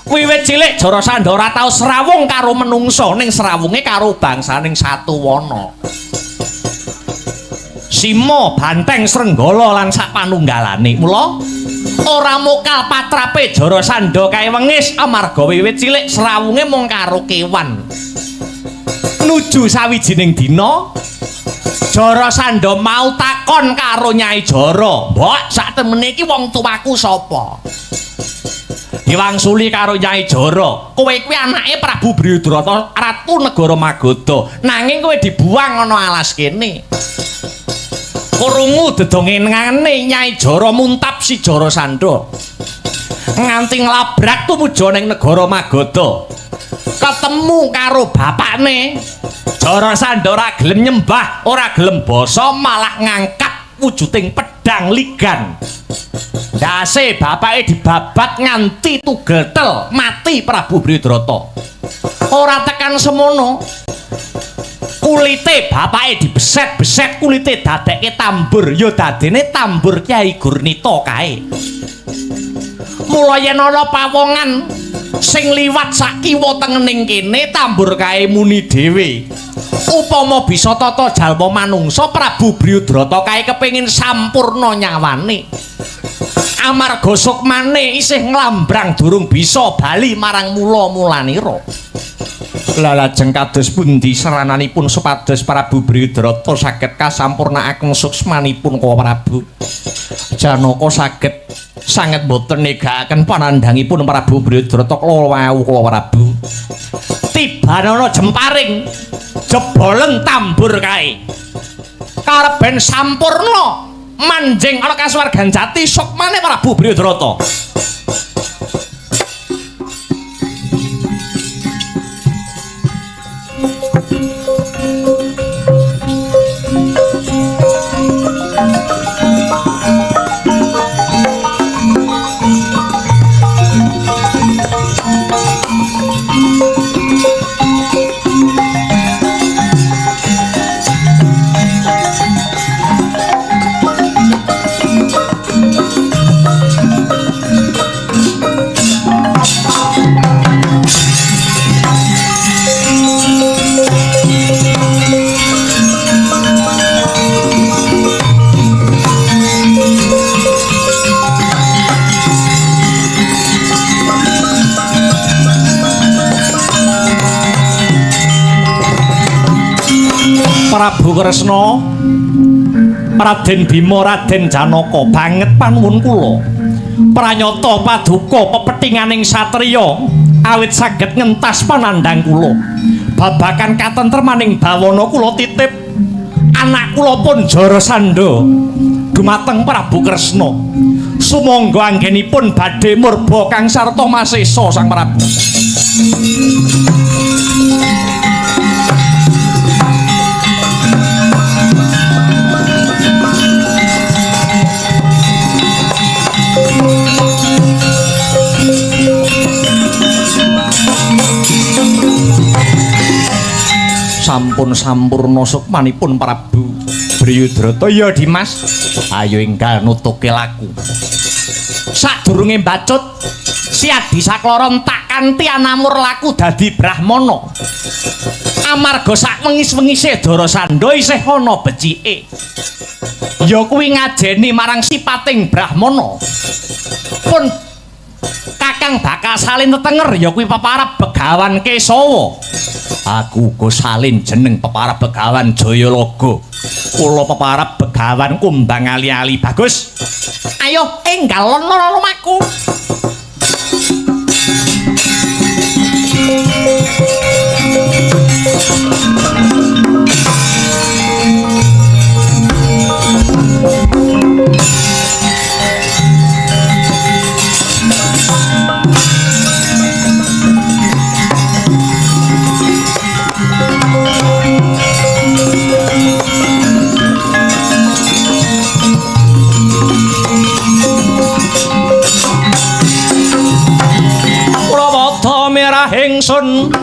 Wiwit cilik Jara Sandha ora tau srawung karo menungsa, ning srawunge karo bangsaning Satuwana. Sima, Banteng, Srenggala lan sapanunggalane. Mula ora mokal patrape Jara Sandha kae wengis amarga wiwit cilik srawunge mung karo kewan. Nuju sawijining dina Jara Sandha mau takon karo Nyai Jara, "Mbok, sak temene iki wong tuaku sapa?" Diwangsuli karo Nyai Jara, "Kowe kuwi anake Prabu Bryudrata, Ratu Negara Magadha, nanging kowe dibuang ana alas kene." Krungu dedongengane Nyai Jara muntap si Jara Sandha. Nganti nglabrak tumuju ning negara Magadha. Ketemu karo bapakne. Jara Sandha ora gelem nyembah, ora gelem basa, malah ngangkat wujuding pedang ligan. Dase bapake dibabat nganti tugetel, mati Prabu Bryudrata. Ora tekan semono. Kulite bapake dibeset-beset, kulite dadekke tambur, ya dadene tambur Kyai Gurnita kae. Mula yen ana pawongan sing liwat sak kiwa tengening kene, tambur kae muni dhewe. Upama bisa tata jalma manungsa, Prabu Bryudrata kae kepengin sampurna nyawane. Amarga sukmane isih nglambrang durung bisa bali marang mula-mulanira. Lajeng kados pundi serananipun supados Prabu Bryudrata saged kasampurnakaken suksmanipun Kowe Prabu? Janaka saged sanget boten negakaken panandhangipun Prabu Bryudrata kula wau Prabu. Tibanana jemparing jebolen tambur kae. Kareben sampurna manjing ana kasuwargan jati sukmane Prabu Bryudrata. Prabu Kresna, Raden Bima, Raden Janaka, banget panuwun kula. Pranyata paduka pepethinganing satriya awit saged ngentas panandhang kula. Babagan katentremaning bawana kula titip anak kula pun Jarasandha dumateng Prabu Kresna. Sumangga anggenipun badhe murba kang sarta masesa Sang Prabu. Sampun sampurna sukmanipun Prabu Bryudrata. Ya Dimas, ayo enggal nutuke laku. Sadurunge mbacut si Adi Saklara entak kanthi anamur laku dadi Brahmana. Amarga sak wengis-wengise Jarasandha isih ana becike. Ya kuwi ngajeni marang sipating Brahmana. Pun kakang bakal salin tetenger ya kuwi peparab Begawan Kesawa. Aku uga salin jeneng peparab Begawan Jayalaga. Kula peparab Begawan Kumbang ali-ali. Bagus. Ayo enggal lono lumaku. Ingsun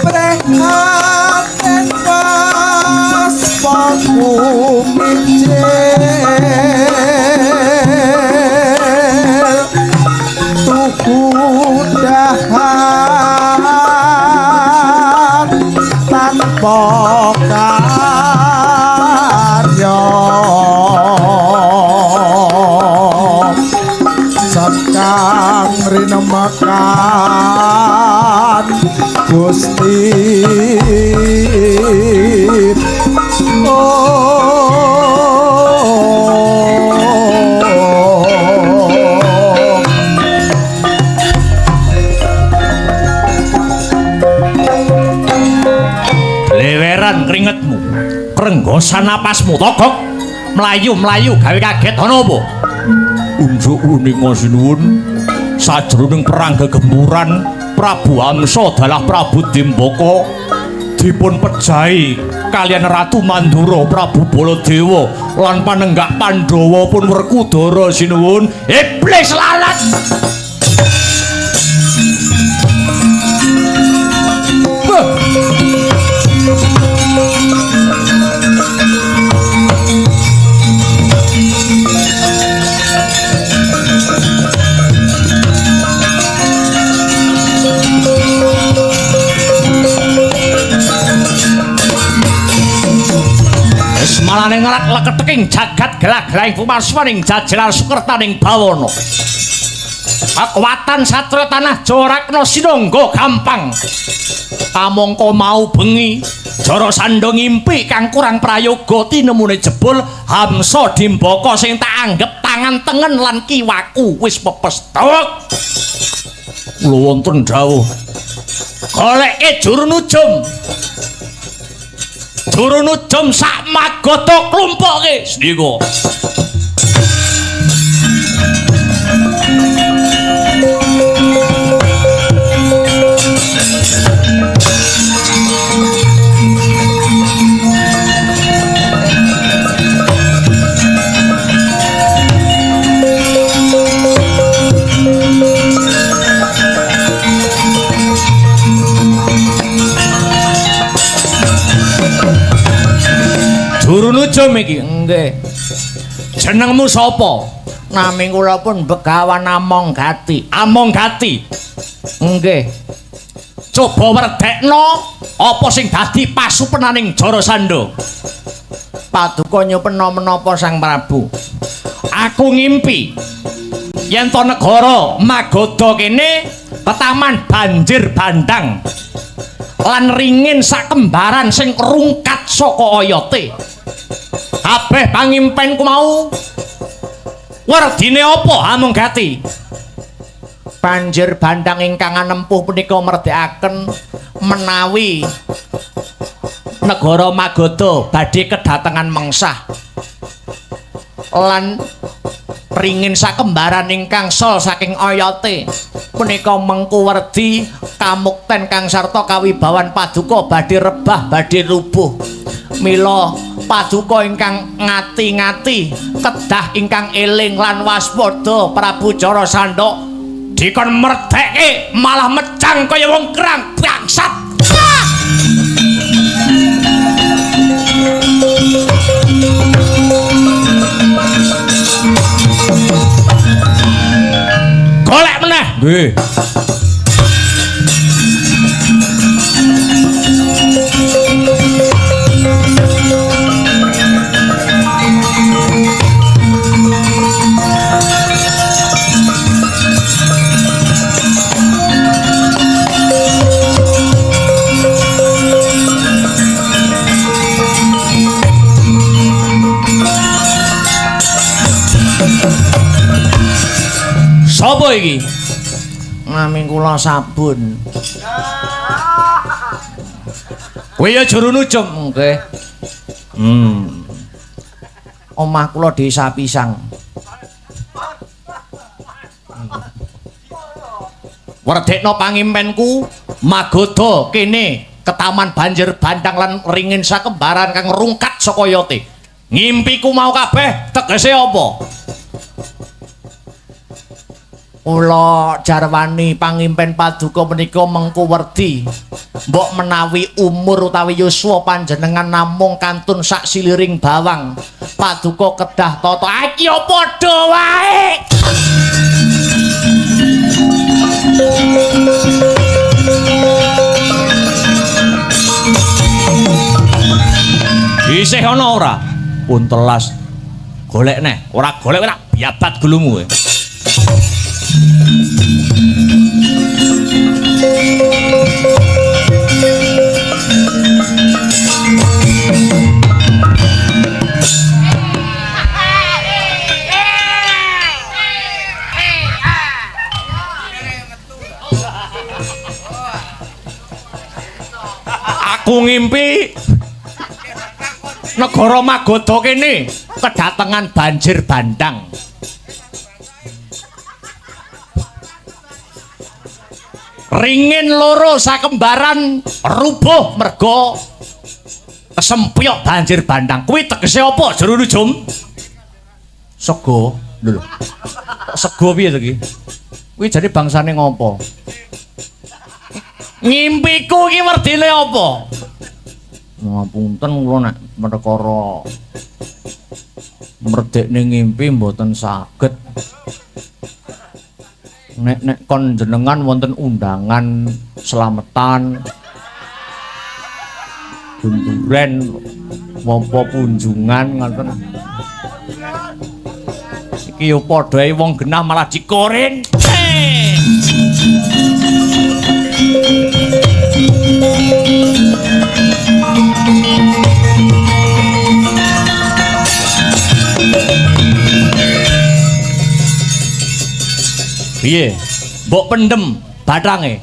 prihatin pas paku micil tuku dahan tanpa karya sakang rinemakan Gusti. Leweran keringetmu, krenggosan napasmu, togok melayu-melayu gawe kaget ana apa? Unjuk uninga sinuwun sajroning perang gegemburan Prabu Amsa dalah Prabu Dimbaka dipun pejahi kalian Ratu Mandura Prabu Baladewa lan panenggak Pandhawa pun Werkudara sinuwun. Iblis lalat. Malane ngerak leketeking jagat gelah-gelahing pumaswaning jajalan sukertaning bawana. kekuatan satria tanah Jorakna sinangga gampang. Kamangka mau bengi Jara Sandha ngimpi kang kurang prayoga tinemune jebul Hamsa Dimbaka sing tak anggep tangan tengen lan kiwaku wis pepes tok. Kula wonten dawuh goleke juru nujum. Juru nujum sak magata klumpuke sendika. Juru nujum iki nggih. Jenengmu sapa? Nami kula pun Begawan Amonggati. Amonggati. Nggih. Coba werdekno apa sing dadi pasupenaning Jara Sandha. Paduka nyupena menapa Sang Prabu? Aku ngimpi yen to negara Magoda kene ketaman banjir bandang lan ringin sakembaran sing rungkat saka oyote. Kabeh pangimpenku mau werdine apa Amonggati? Banjir bandang ingkang anempuh punika merdekaken menawi negara Magoda badhe kedatengan mengsah lan ringin sakembaran ingkang sol saking oyote punika mengku werdi kamukten kang sarta kawibawan paduka badhe rebah badhe rubuh. Mila paduka ingkang ngati-ngati kedah ingkang eling lan waspada Prabu Jara Sandha dikon merdeke malah mecang kaya wong kerang bangsat. Golek meneh. Nggih. Sapa iki? Nami kula Sabun. Kowe ya juru nujum nggih. Omah kula Desa Pisang. Werdekno pangimpenku Magoda kene ketaman banjir bandang lan ringin sakembaran kang rungkat saka yote. Ngimpiku mau kabeh tegese apa? Kula jarwani pangimpen paduka menika mengku werdi mbok menawi umur utawi yuswa panjenengan namung kantun sak siliring bawang paduka kedah tata iki ya padha wae. Isih ana ora? Pun telas. Golek neh, ora golek ora biabat gulumu. Aku ngimpi negara Magoda kene kedatengan banjir bandang. Ringin loro sakembaran rubuh merga kesempyok banjir bandang. Kuwi tegese apa juru nujum? Sego. Lho. Sego piye to iki? Kuwi jane bangsane ngopo? Ngimpiku iki werdine apa? Ngapunten kula nek perkara merdekne ngimpi mboten saged. Nek kon jenengan wonten undangan slametan bunduren apa kunjungan ngoten iki yo padha wong genah malah dikoren Piye? Mbok pendem bathange.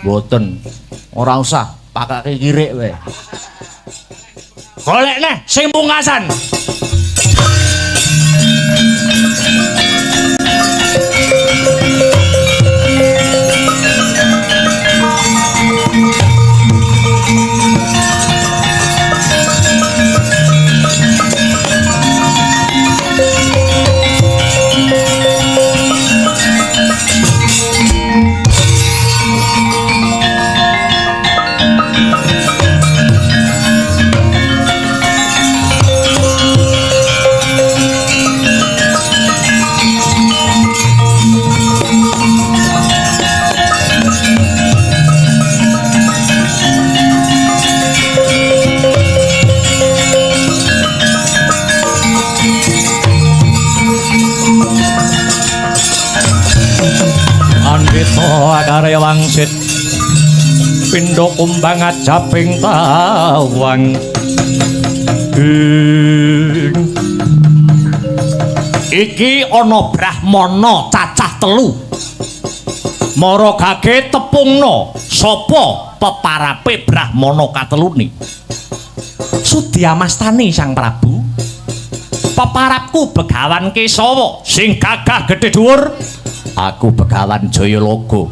Mboten. Ora usah pakake kirik wae. Golek neh sing pungkasan. Karya wangsit pindho kumbang ajaping tawang iki ana brahmana cacah 3 mara gage tepungna sapa peparape brahmana katelune Sudyamastani Sang Prabu peparapku Begawan Kesawa sing gagah gedhe dhuwur. Aku Begawan Jayalaga.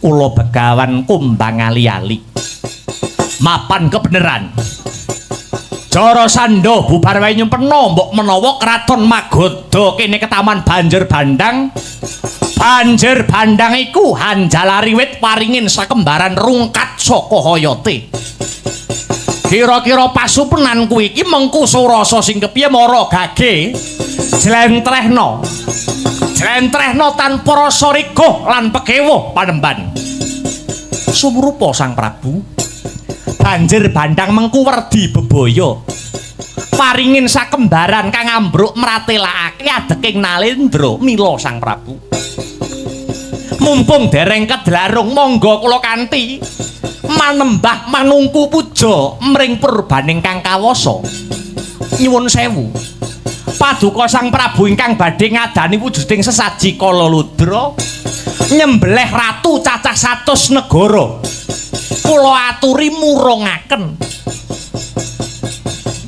Kula Begawan Kumbang Ali-ali. Mapan kebeneran. Jarasandha bubar wae nyempena mbok menawa kraton Magadha kene ketaman Banjir Bandang. Banjir Bandang iku Hanjalariwit paringin sakembaran rungkat saka hayate. Kira-kira pasupenan kuwi iki mengku surasa sing kepiye mara gage jlentrehna. Jlentrehna tanpa rasa riguh lan pekewuh panemban. Sumrupa Sang Prabu. Banjir Bandang mengku werdi bebaya. Paringin sakembaran kang ambruk mratelakake adeking Nalendra mila Sang Prabu. Mumpung dereng kedlarung monggo kula kanthi manembah manungku puja mring purbaning kang kawasa. Nyuwun sewu. Paduka Sang Prabu ingkang badhe ngadani wujuding sesaji Kalaludra nyembelih ratu cacah 100 negara. Kula aturi murungaken.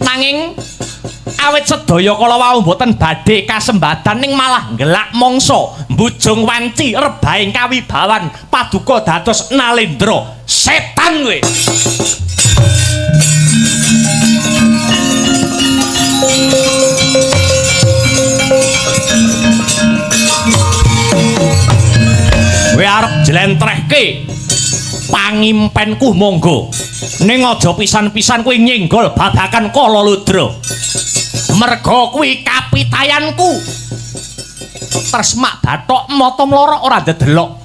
Nanging awit sedaya kala wau mboten badhe kasembadan ning malah ngelak mangsa mbujung wanci rebahing kawibawan paduka dados Nalendra. Setan kowe. Kowe arep jlentrehke pangimpenku monggo. Ning aja pisan-pisan kowe nyenggol babakan Kalaludra. Merga kuwi kapitayanku. Tresmak bathok mata mlorok ora ndedelok.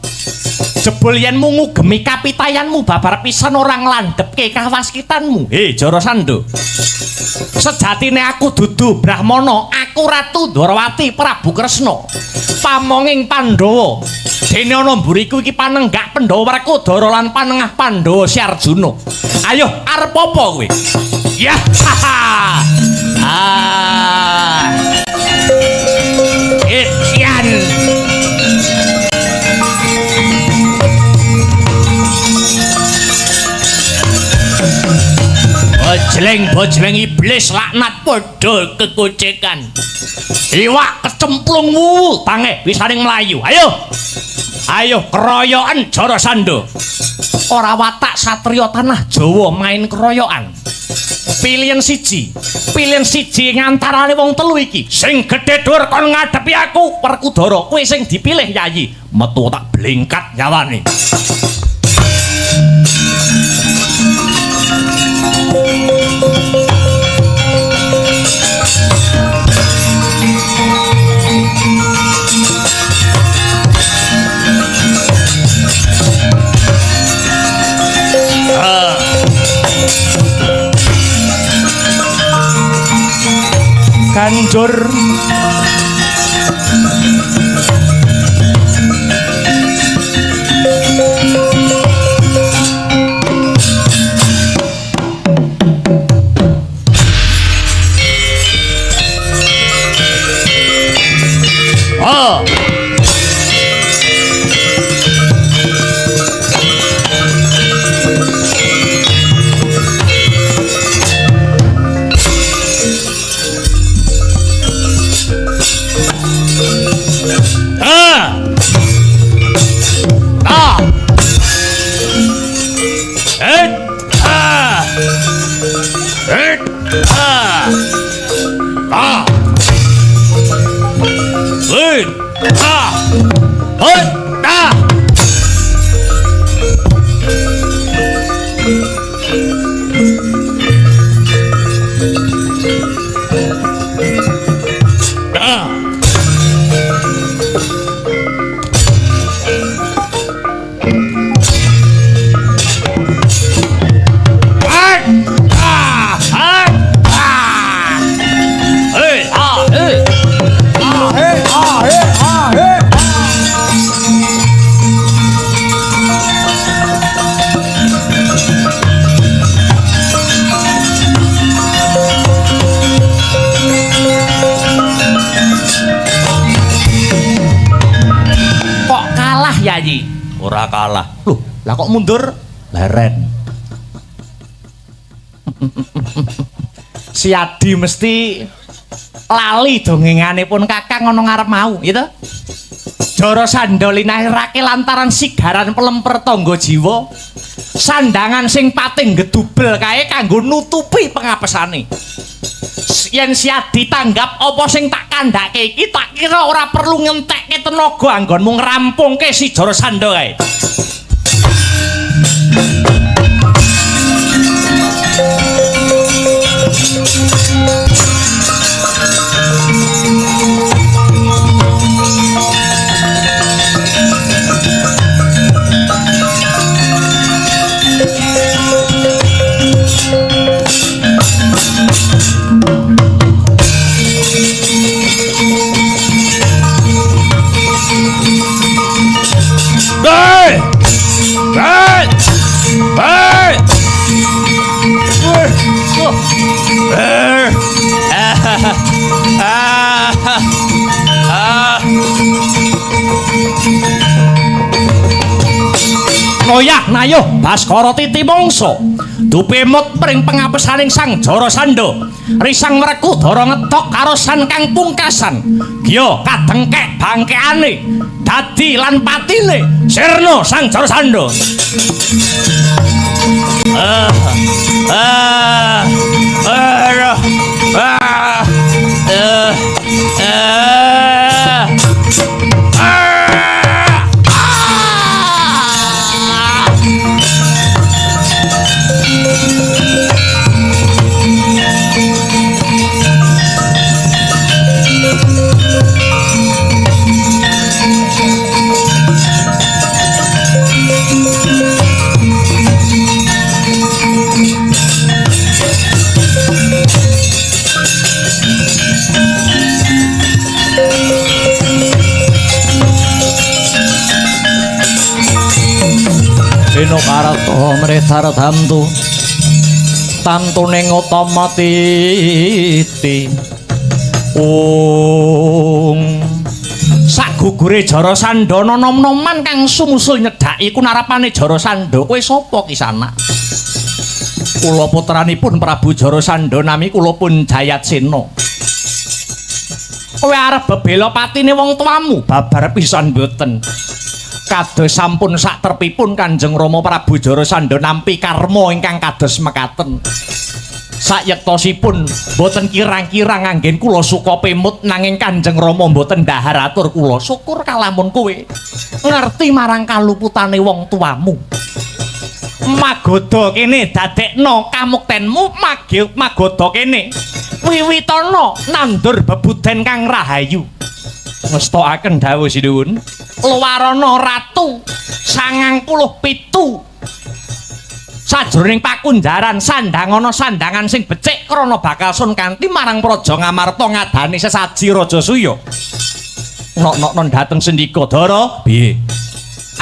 Jebul yen mungu gemi kapitayanmu babar pisan ora nglandhepke kawaskitanmu. Jarasandha. Sejatine aku dudu Brahmana, aku Ratu Ndrawati Prabu Kresna. Pamonging Pandhawa. Dene ana mburiku iki panenggak Pandhawa Werkudara lan panengah Pandhawa Si Arjuna. Ayo arep apa kowe? Ya. Ikian. Bojleng iblis laknat padha kekucekan. Iwak kecemplung wuwu tange bisaning mlayu. Ayo keroyokan Jarasandha. Ora watak satriya tanah Jawa main keroyokan. Pilihan siji ngantarane wong 3 iki sing gedhe dhuwur kon ngadepi aku Werkudara. Kowe sing dipilih Yayi, metu tak blingkat nyawane. Kanjur Kok kalah Yayi? Ora kalah. Loh, lah kok mundur? Leren. Si Adi mesti lali dongenganipun Kakang ana ngarep mau, gitu. Jara Sandha linahirake lantaran sigaran pelemper tangga jiwa. Sandangan sing pating gedubel kae kanggo nutupi pengapesane. Yen si Adi tanggap apa sing tak kandhake iki tak kira ora perlu ngentekke tenaga anggonmu ngrampungke si Jara Sandha kae. Noyah nayuh Baskara Titi mangsa dupemut pring pengapesaning Sang Jara Sandha risang Werkudara ngetok karo san kang pungkasan giya kadengkek bangkeane dadi lan patine sirna Sang Jara Sandha. Eno karata mrethar tamtu tamtuning utama titi sak gugure Jara Sandha nom-noman kang sumusul nyedhaki kunarapane Jara Sandha kowe sapa Kisanak? Kula putranipun Prabu Jara Sandha nami kula pun Jayatsena. Kowe arep bebela patine wong tuamu babar pisan mboten. Kados sampun sak terpipun Kanjeng Rama Prabu Jara Sandha nampi karma ingkang kados mekaten. Sayektosipun boten kirang-kirang anggen kula suka pemut nanging Kanjeng Rama boten dhahar atur kula. Syukur kalamun kowe ngerti marang kaluputane wong tuamu. Magoda kene dadekno kamuktenmu magoda kene wiwitana nandur bebuden kang rahayu. Ngestokaken dawuh sinuwun. Luwarana ratu 97 sajroning pakunjaran sandangana sandangan sing becik krana bakal sun kanthi marang Praja Ngamarta ngadani sesaji Raja Suya. Nok-nok dhateng Sendika Dara piye?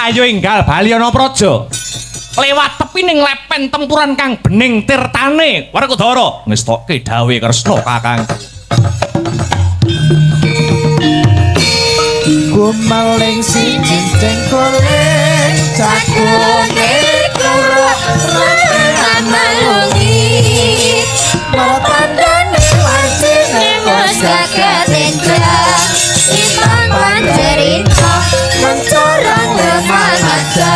Ayo enggal bali ana praja. Lewat tepining lepen tempuran kang bening tirtane Werkudara ngestokke dawuh Kresna Kakang. Gumeling si cincin kuling cakune kuro ramalungi matandane wajine masakat endah simang pancerita mencorong lemanaja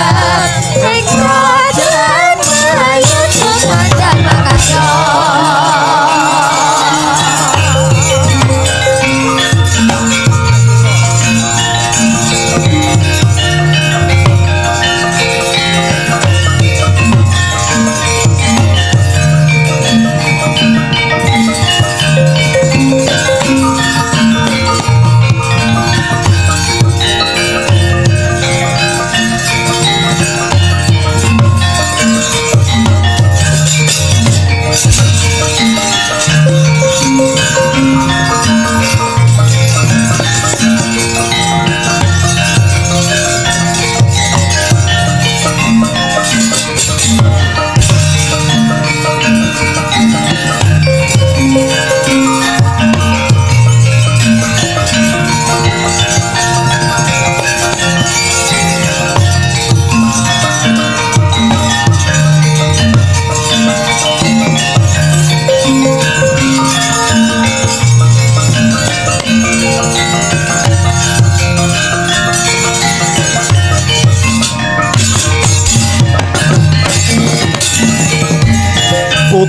kerajaan Melayu Sumatera Makassar.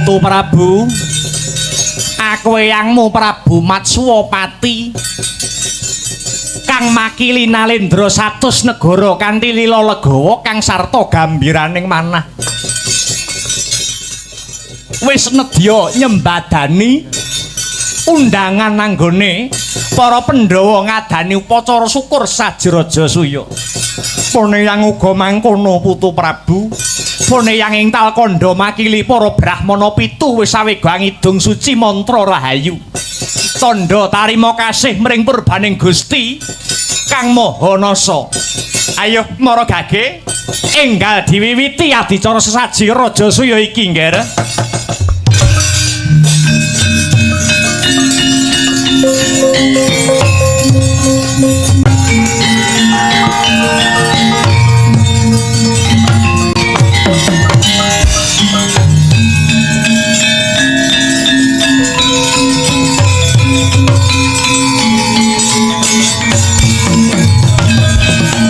Putu Prabu, aku eyangmu Prabu Matswapati kang makili Nalendra 100 negara kanthi lila legawa kang sarta gambiraning manah. Wis nedya nyembadani undangan nanggone para Pandhawa ngadani upacara syukur Sajraja Suya. Poneyang uga mangkono Putu Prabu. Poneyang ing Talkanda makili para Brahmana 7 wis awega ngidung suci mantra rahayu. Tandha tarima kasih mring purbaning Gusti Kang Maha Nasa. Ayo Mara Gage, enggal diwiwiti adicara sesaji Raja Suya iki, Ngger.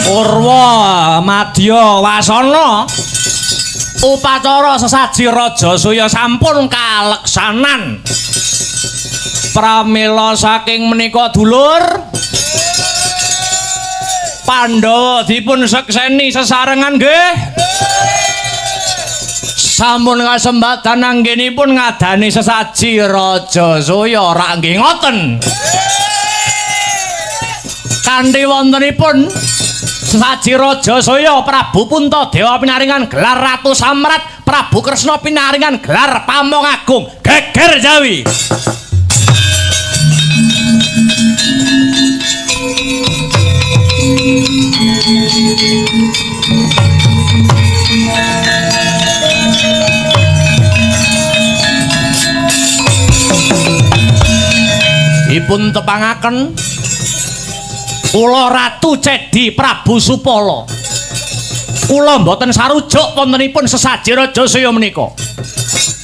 Purwa Madya Wasana, upacara sesaji Raja Suya sampun kaleksanan. Pramila saking menika dulur Pandhawa dipun sekseni sesarengan nggih. Sampun kasembadan anggenipun ngadani sesaji Raja Suya rak nggih ngoten. Kanthi wontenipun sesaji Raja Suya Prabu Puntadewa pinaringan gelar Ratu Samrat, Prabu Kresna pinaringan gelar Pamong Agung. Geger Jawi. Dipun tepangaken kula Ratu Cedi Prabu Supala. Kula mboten sarujuk wontenipun sesaji Raja Suya menika.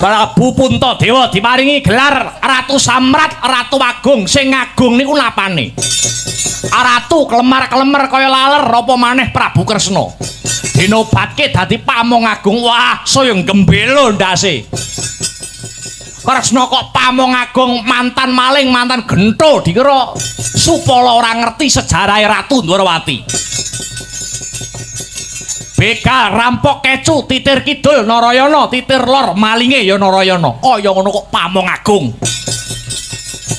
Prabu Puntadewa diparingi gelar Ratu Samrat, Ratu Agung. Sing agung niku napane? Ratu kelemar-kelemar kaya laler apa maneh Prabu Kresna. Dinobatke dadi Pamong Agung. Wah, saya gembelo ndase. Kresna kok Pamong Agung, mantan maling, mantan gento, dikira Supala ora ngerti sejarahe Ratu Ndwarawati. Begal rampok kecu titir kidul Narayana, titir lor malinge ya Narayana. Kaya ngono kok Pamong Agung.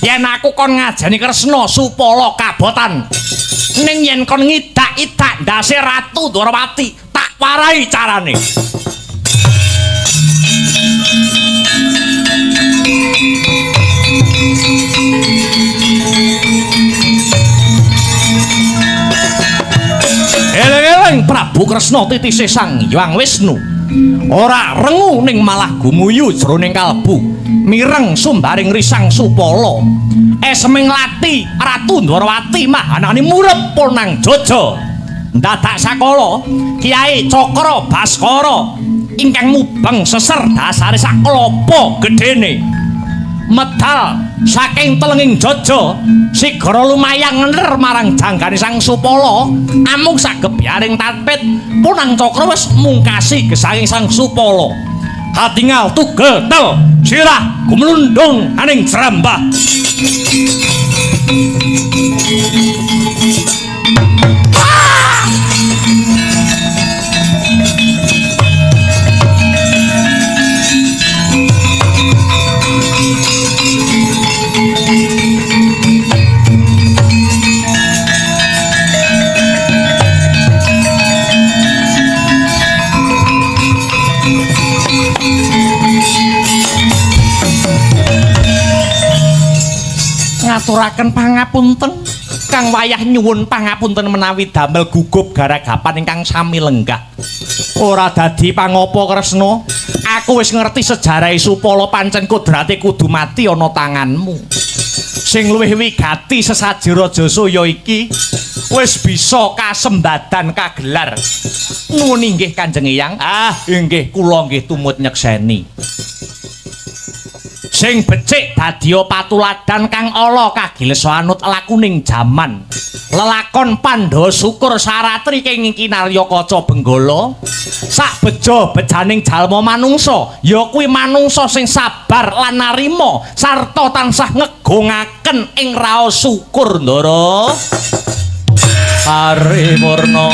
Yen aku kon ngajani Kresna Supala kabotan. Ning yen kon ngidak-idak ndase Ratu Ndwarawati, tak warai carane. Eleng-eleng Prabu Kresna titise Sang Hyang Wisnu. Ora rengu ning malah gumuyu jroning kalbu. Mireng sumbaring risang Supala. Eseming lati Ratu Ndwarawati mahanane murep ponang Jaja. Ndadak sakala Kyai Cakra Baskara ingkang mubeng seser dasare saklapa gedene. Medal saking telenging Jaja sigara lumayang ngener marang janggane Sang Supala. Amung sagebyaring tatpit Punang Cakra wis mungkasi gesanging Sang Supala. Katingal tugel tel sirah gumlundung aning jrambah. Ngaturaken pangapunten kang wayah nyuwun pangapunten menawi damel gugup garagapan ingkang sami lenggah. Ora dadi pangapa Kresna, aku wis ngerti sejarahe Supala pancen kodrate kudu mati ana tanganmu. Sing luwih wigati sesaji Raja Suya iki wis bisa kasembadan kagelar. Nuwun inggih Kanjeng Eyang. Inggih kula nggih tumut nyekseni. sing becik dadya patuladan kang ala kagilesa anut lakuning jaman. Lelakon Pandhawa syukur saratri kenging kinarya kaca benggala. Sak beja-bejaning jalma manungsa ya kuwi manungsa sing sabar lan narima sarta tansah ngegongaken ing raos syukur ndara. Paripurna.